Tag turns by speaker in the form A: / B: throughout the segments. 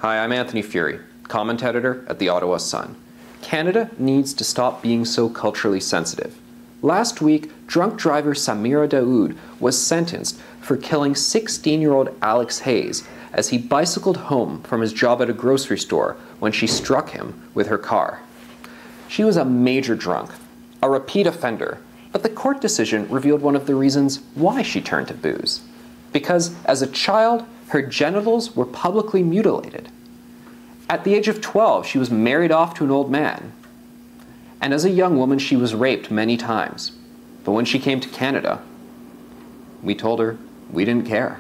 A: Hi, I'm Anthony Fury, comment editor at the Ottawa Sun. Canada needs to stop being so culturally sensitive. Last week, drunk driver Samira Daoud was sentenced for killing 16-year-old Alex Hayes as he bicycled home from his job at a grocery store when she struck him with her car. She was a major drunk, a repeat offender, but the court decision revealed one of the reasons why she turned to booze. Because as a child, her genitals were publicly mutilated. At the age of 12, she was married off to an old man. And as a young woman, she was raped many times. But when she came to Canada, we told her we didn't care.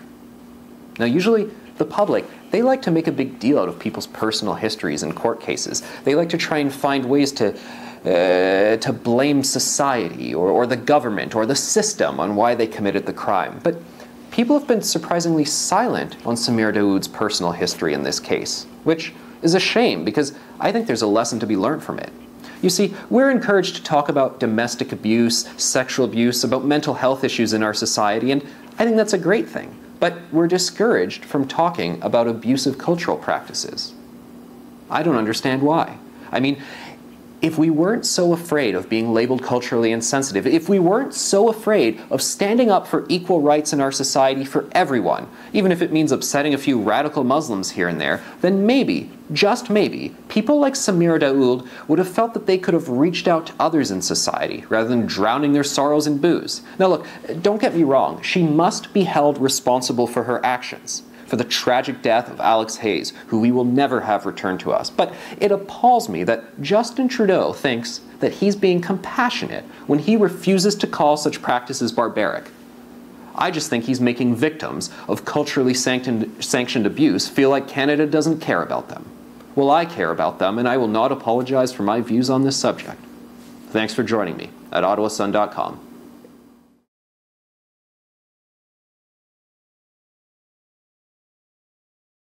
A: Now, usually, the public, they like to make a big deal out of people's personal histories in court cases. They like to try and find ways to blame society or the government or the system on why they committed the crime. But people have been surprisingly silent on Samira Daoud's personal history in this case, which is a shame because I think there's a lesson to be learned from it. You see, we're encouraged to talk about domestic abuse, sexual abuse, about mental health issues in our society, and I think that's a great thing. But we're discouraged from talking about abusive cultural practices. I don't understand why. I mean, if we weren't so afraid of being labeled culturally insensitive, if we weren't so afraid of standing up for equal rights in our society for everyone, even if it means upsetting a few radical Muslims here and there, then maybe, just maybe, people like Samira Daoud would have felt that they could have reached out to others in society rather than drowning their sorrows in booze. Now look, don't get me wrong, she must be held responsible for her actions, for the tragic death of Alex Hayes, who we will never have returned to us. But it appalls me that Justin Trudeau thinks that he's being compassionate when he refuses to call such practices barbaric. I just think he's making victims of culturally sanctioned abuse feel like Canada doesn't care about them. Well, I care about them, and I will not apologize for my views on this subject. Thanks for joining me at OttawaSun.com.